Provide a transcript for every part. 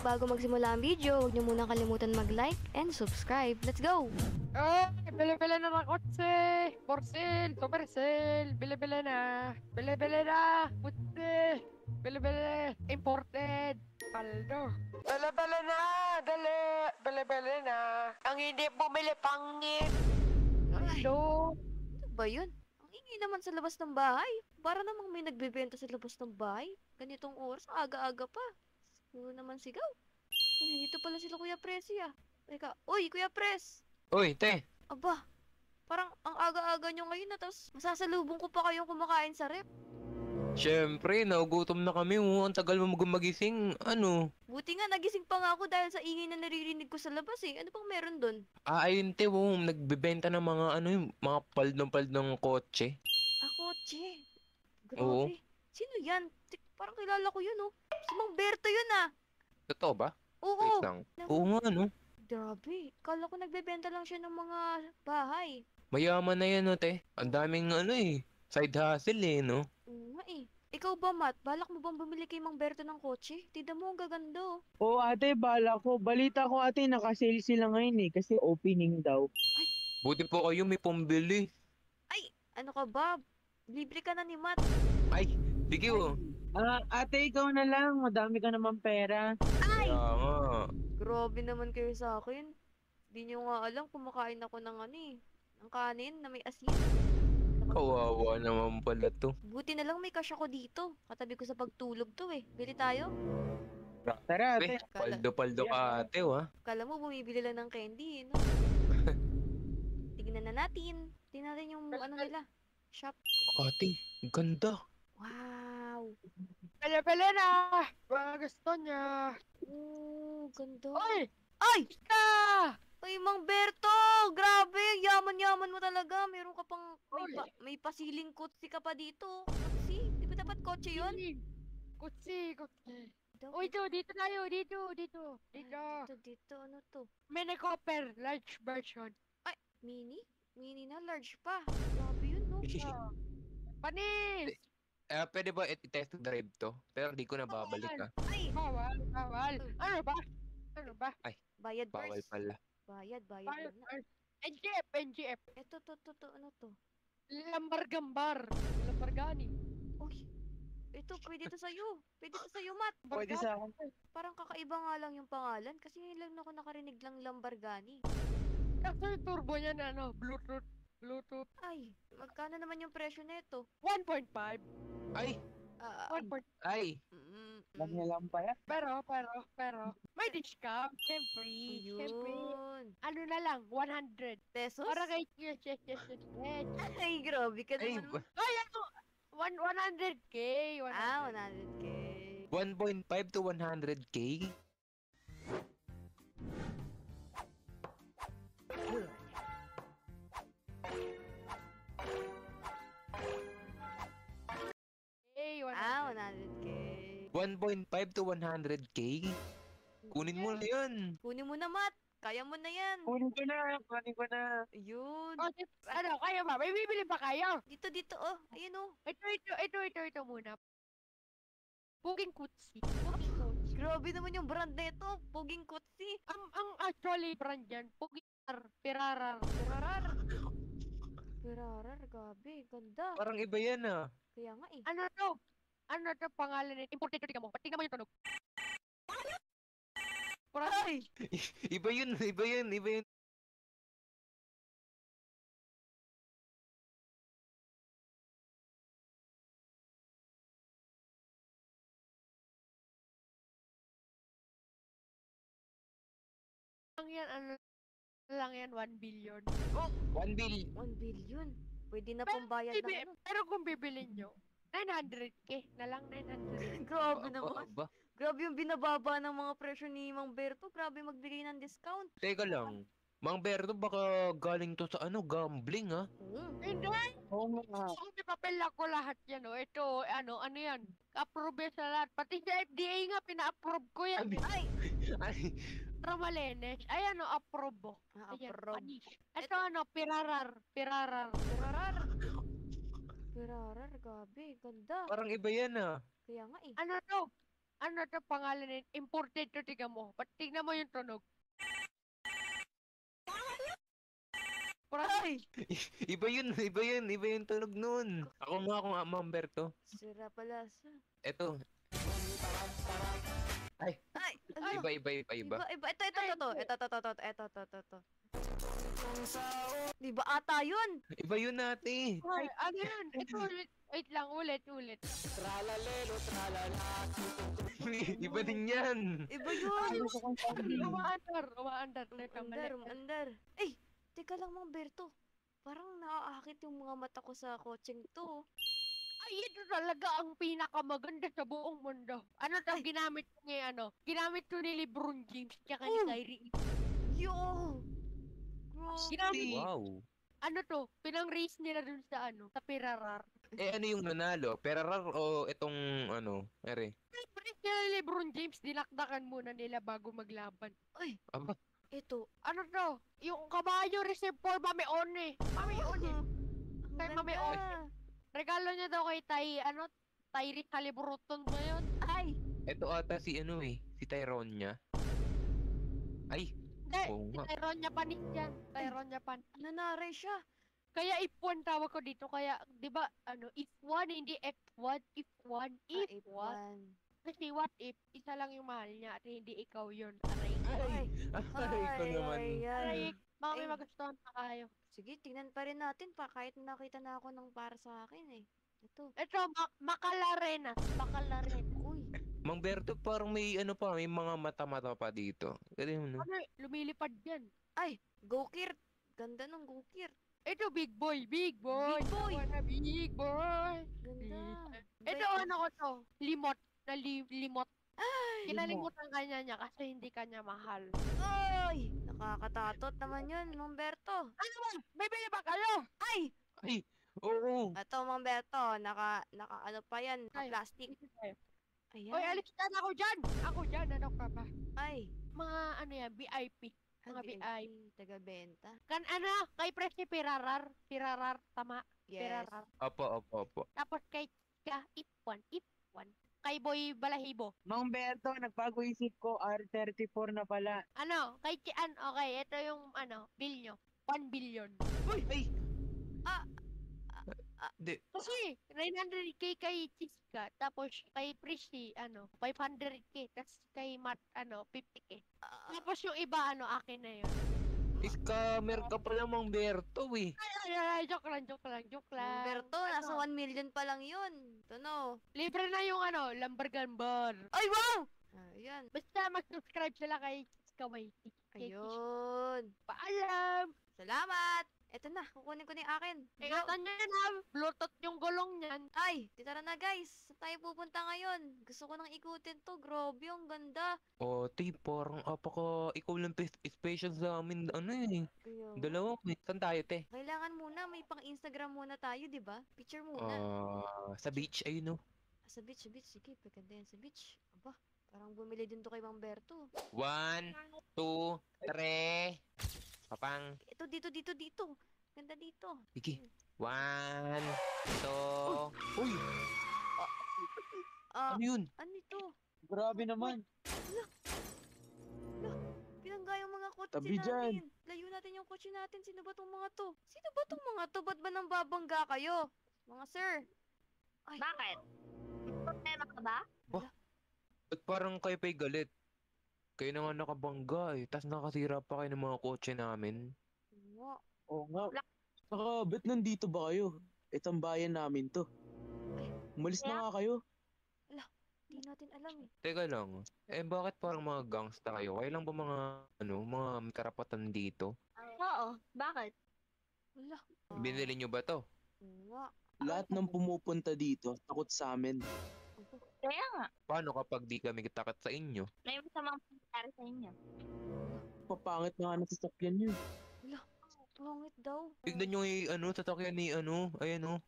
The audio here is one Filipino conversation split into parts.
Bago magsimula ang video, huwag niyo muna kalimutan mag-like and subscribe. Let's go! Ay, bili-bili na ng kotse! For sale! Super sale! Bili-bili na! Bili-bili na! Kotse! Bili-bili! Imported! Paldo! Bili-bili na! Dali! Bili-bili na! Ang hindi bumili pangit! Paldo! Ano ba yun? Ang ingay naman sa labas ng bahay. Para namang may nagbebenta sa labas ng bahay. Ganitong oras, aga-aga pa. Puro naman sigaw. Uy, dito pala sila Kuya Presi ah. Teka, uy, Kuya Pres! Uy, te! Aba, parang ang aga-aga nyo ngayon na tapos masasalubong ko pa kayong kumakain sa rep. Siyempre, nagugutom na kami. Ang tagal mo magising. Ano? Buti nga, nagising pa nga ako dahil sa ingay na naririnig ko sa labas eh. Ano pang meron doon? Ayun, te, nagbebenta ng mga yung mga paldong-paldong kotse. Kotse. Oo. Grabe. Sino yan? Parang kilala ko yun oh. Si Mang Berto yun ah. Totoo ba? Oo. Wait lang. Oo nga, no? Grabe. Kala ko nagbebenta lang siya ng mga bahay. Mayaman na yan, no, te. Ang daming side hustle no? Oo nga eh. Ikaw ba, Matt? Balak mo bang bumili kay Mang Berto ng kotse? Tignan mo, ang gaganda oh. Oo ate, bala ko. Balita ko ate, nakasale sila ngayon kasi opening daw. Buti po kayo may pambili. Ay, ano ka ba? Libre ka na ni Matt. Ay, sige Ate, ikaw na lang. Madami ka naman pera. Ay! Kaya nga. Grabe naman kayo sa akin. Di nyo nga alam, kumakain ako ng ng kanin na may asin. Kawawa naman pala to. Buti na lang may cash ako dito. Katabi ko sa pagtulog to eh. Bili tayo? Tara ate. Paldo-paldo ka, ate, Kala mo bumibili lang ng candy, no? Tignan na natin. Tignan natin yung nila. Shop. Ate, ganda. Wow! Bili-bili na! Mga gusto niya! Oh, ganda. Oy! Ay! Ka! Ay, Mang Berto! Grabe! Yaman-yaman mo talaga. Meron ka pang... May pasiling kotse ka pa dito. Kotse? Di ba dapat kotse yun? Kutsi! Kutsi! Daw, Uy, dito tayo! Dito! Dito. Ano to? Mini Copper! Large version! Mini? Mini na, large pa. Grabe yun, no? Panis! Pwede ba i-test drive to? Pero di ko na babalik, Ay! Bawal! Ano ba? Bayad Bawal first. pala. Bayad Bawal! muna. NGF! Ito, ano to? Lamborghini! Uy! Ito, pwede to sa'yo. Pwede to sa'yo, Matt. Pwede sa akin. Parang kakaiba nga lang yung pangalan kasi ngayon lang ako nakarinig lang Lamborghini. Kasi yung turbo niya na Bluetooth. Ay, magkano naman yung presyo nito? 1.5. Ay! 1.5. Ay! Lang niya lang pa yan. Pero, may discount. Siyempre. Yun. Ano na lang, 100. Pesos? Para kay yes. Ay, grabe ka Ay! naman. Ay, ano? 100k. 100k. 1.5 to 100K? Hey, 100k. 1.5 to 100K? Kunin mo na yun. Kunin mo na, Matt. Kaya mo na yan. Kunin ko na. Yun. Oh, ano, kayo ba? May bibili ba kayo? Dito, oh. Ayun, oh. Ito muna. Puging kutsi. Grabe naman yung brand nito. Puging kotse. Ang actually brand yan, Puging Pirarar. Perarar, gabi. Ganda. Parang iba yan, Kaya nga eh. Ano to pangalan nito? Imported tingnan mo yung tunog. Ay! Iba yun. Ano lang yan, 1 billion. 1 bill. 1 billion. Pwede na pambayad ng ano. Pero kung bibilin nyo, 900k na lang, 900. Grabe naman. Ba? Grabe yung binababa ng mga presyo ni Mang Berto. Grabe magbigay ng discount. Teka lang. Mang Berto, baka galing to sa gambling, Hindi! Oo nga. Ang papel ako lahat yan, oh. Ito, ano yan. Approve yan sa lahat. Pati sa FDA nga, pina-approve ko yan. Ay! Ay, Ramalenes. Ay, ano, approve, oh. Ayan, Approve. panis. Ito, ano, Pirarar. Perarar. Perarar, gabi. Ganda. parang iba yan, Kaya nga eh. Ano to? Ano to pangalan nito? Imported to, tignan mo. Tignan mo yung tunog. Ay! Iba yung tunog nun. Ako nga, Ma'am Berto. Sira pala sa... Eto, Ay! Ano? iba. Iba. Ito. Di ba ata yun? Iba yun ate. Ay, ano yun? Ito, wait lang, ulit. Iba din yan. Iba yun! Umaandar. Umandar. Ay! Teka lang, Mang Berto. Parang naaakit yung mga mata ko sa coaching to. Ay, ito talaga ang pinakamaganda sa buong mundo. Ano to, Ay. ginamit niya ano? Ginamit to ni LeBron James, tsaka ni Oh. Kyrie. Yo! Grabe. Ginamit, Wow. ano to, pinang-race nila dun sa ano, sa Pirarar. Eh ano yung nanalo? Perarar o itong ano? Ere. Pinang-race nila ni LeBron James, dinakdakan muna nila bago maglaban. Ay! Aba. Ito. Ano to, yung kabayo reserve for Mameone. Mameone. Ang Kay Mami ganda. Regalo niya daw kay Tyrese Haliburton ba yun? Ay! Ito ata si ano eh. Si Tyrone niya. Ay. Hindi, Oo nga. Tyron Japanis yan. Tyron Japan. Nanare siya. Kaya if one tawag ko dito, kaya, di ba, ano, if one, hindi F1, if one, if one. F1. Kasi what if, isa lang yung mahal niya at hindi ikaw yun. Aray. Ay! Aray ko naman. Aray. Baka may Ay. magustuhan pa kayo. Sige, tingnan pa rin natin pa kahit nakita na ako ng para sa akin eh. Ito. Ito, Macalarenas. Macalarenas. Uy. Mang Berto parang may ano pa, may mga mata-mata pa dito. Ganun no? Ano, lumilipad yan. Ay! Gokir! Ganda ng Gokir. Ito, big boy. Big boy. Big boy. I wanna big boy. Ganda. Ito, Ba- ano ko to? Limot. Na limot. Ay! Kinalimutan kanya niya kasi hindi kanya mahal. Ay! Nakakatatot naman yun, Mang Berto. Ano ba? May bili ba kayo? Ay! Ay, oo. Ito, Mang Berto. Naka ano pa yan? Ay. Plastic. Ayan. Hoy, alis ka na ako dyan! Ako dyan, ano ka ba? Ay! Mga ano yan, VIP. Mga VIP. Taga-benta. Kan ano, kay Presi Pirarar. Pirarar, tama. Yes. Pirarar. Opo. Tapos kay Ipwan. Kay Boy Balahibo. Mang Berto, nagbago isip ko, R34 na pala. Ano, kay Chian, okay, ito yung ano, bill nyo. 1 billion. Uy, ay. Ah, Di, Kasi, 900k kay Chiska, tapos kay Presi, ano, 500k, tapos kay Matt, ano, 50k. Tapos yung iba, ano, akin na yun. scammer ka pala Mang Berto eh. Ay, joke lang. Mang Berto, nasa 1 million pa lang yun. Ito no. Libre na yung ano, Lamborghini. Ay, wow! Ayan. Basta mag-subscribe sila kay Chiska Waiti. Ayun. Paalam! Salamat! Eto na, kukunin ko na yung akin. Go! Ingatan nyo yan ha! Bluetooth yung gulong niyan. Ay, tara na guys. Saan tayo pupunta ngayon? Gusto ko nang ikutin to. Grabe, ang ganda. O, parang ikaw lang special sa amin, ano eh. Kaya, Dalawa, saan tayo, te? kailangan muna, may pang Instagram muna tayo, di ba? Picture muna. Sa beach, ayun no. Sa beach. Sige, paganda yan sa beach. Aba, parang bumili din to kay Mang Berto. 1, 2, 3. Papang. Ito, dito. Ganda dito. Sige. 1, 2. Uy, Ah, ano yun? ano ito? Grabe naman. Pinangga yung mga kotse Tabi natin. Layo natin yung kotse natin. Sino ba tong mga to? Ba't ba nang babangga kayo? Mga sir. Bakit? Problema ka ba? Ba't parang kayo pa'y galit? Kayo na nga nakabangga eh. Tapos nakasira pa kayo ng mga kotse namin. Nga. Oo nga. Saka, ba't nandito ba kayo? Itong bayan namin to. Umalis na nga kayo. Di natin alam eh. Teka lang. Bakit parang mga gangsta kayo? Kayo lang ba mga may karapatan dito? Oo. Bakit? Wala. Binili nyo ba to? Nga. Lahat ng pumupunta dito, takot sa amin. Kaya nga. Paano kapag di kami takot sa inyo? May masamang pangyari sa inyo. Papangit na nga ng sasakyan nyo. Pangit daw. Tignan nyo sasakyan ni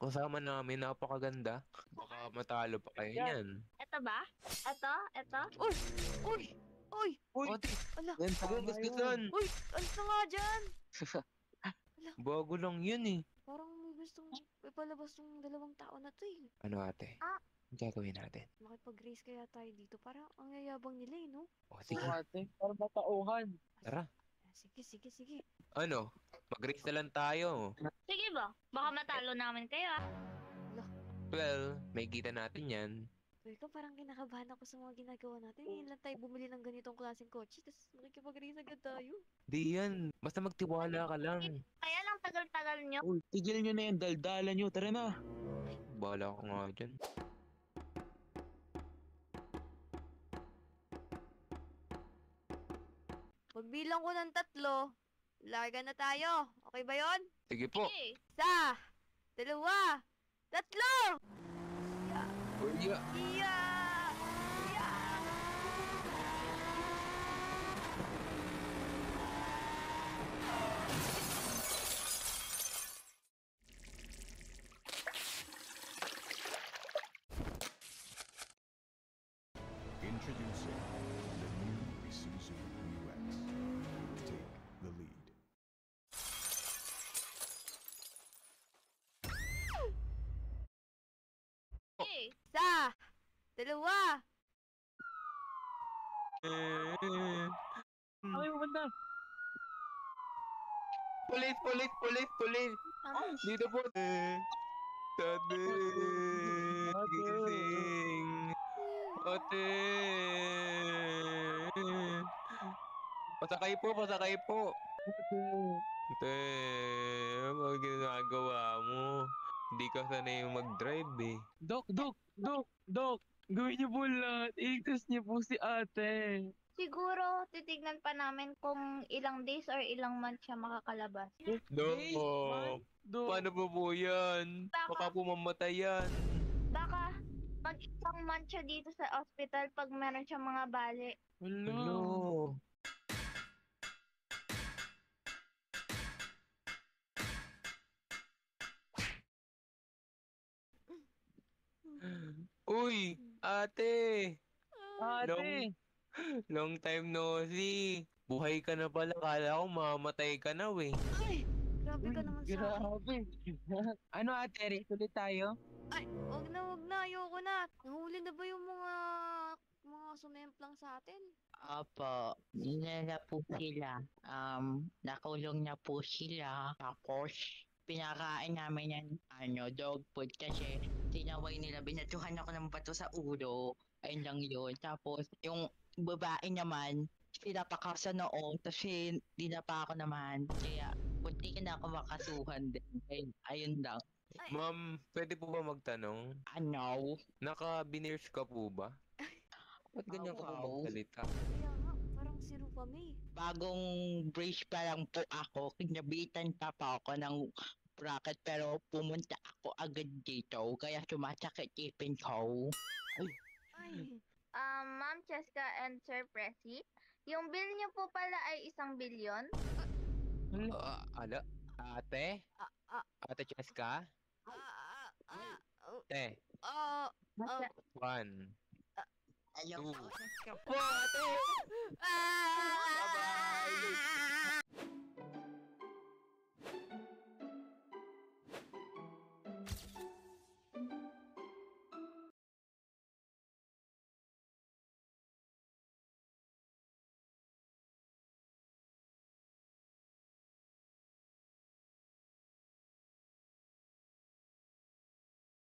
kasama namin, napakaganda. Baka matalo pa kayo niyan. Ito ba? Ito? Uy! Uy, Ate, Ala! yan huwag tama gasgasan. yun. Uy! Alis na nga dyan! Bago lang yun eh. Parang may gustong ipalabas ng dalawang tao na to eh. Ano ate? Ang gagawin natin? Makipag-race kaya tayo dito. Parang ang yayabang nila eh, no? O, Oo, sige. ate. Para matauhan. Tara. Sige. Ano? Mag-race na lang tayo. Sige ba? Baka matalo namin kayo ah. Well, may kita natin yan. Ikaw parang kinakabahan ako sa mga ginagawa natin. Ngayon lang tayo bumili ng ganitong klaseng kotse. Tapos makikipag-race agad tayo. Di yan. Basta magtiwala ka lang. Kaya lang tagal-tagal nyo. Uy, tigil nyo na yung daldalan nyo. Tara na. Bahala ko nga dyan. Pagbilang ko ng 3, larga na tayo. Okay ba yon? Sige po. Sige. 1, 2, 3! Uy, ya. Iya! Iya! Introducing the new Isuzu UX. Take the lead. Sige. 1, 2, Ay, maganda. Police! Dito po. Tate. Gising. Ate. Pasakay po. Ate, ano ginagawa mo? Hindi ka sanay mag-drive eh. Dok. Gawin niyo po lahat. Iligtas niyo po si ate. Siguro, titignan pa namin kung ilang days or ilang months siya makakalabas. No. Dok. Paano po yan? Baka po mamatay yan. Baka mag isang month siya dito sa hospital pag meron siyang mga bali. Hello. Uy, ate. Ate. Long time no see. Buhay ka na pala. Kala ko mamamatay ka na we. Ay! Grabe ka naman sa akin. Grabe. Ano ate, race ulit tayo? Ay! Wag na. Ayoko na. Nahuli na ba yung mga sumemplang sa atin? Opo, dinala po sila. Nakulong na po sila. Tapos, pinakain namin yan, dog food kasi tinaway nila, binatuhan ako ng bato sa ulo. Ayun lang yun. Tapos, yung babae naman, sinapa ka sa noo, tapos dinapa ako naman. Kaya, bunti na ako makasuhan din. Ayun lang. Ma'am, pwede po ba magtanong? Ano? Naka-veneers ka po ba? Ba't ganyan ka po Wow. magsalita? Kaya nga, parang si Rupa May. Bagong brace pa lang po ako, kinabitan pa ako ng bracket pero pumunta ako agad dito kaya sumasakit ipin ko. Ay! Ma'am Cheska and Sir Presi, yung bill niyo po pala ay 1 bilyon? Ala? Ate? Ate Cheska? Te, Basta, 1. Ayaw Two. ko. Po, ate! Ah! Bye-bye!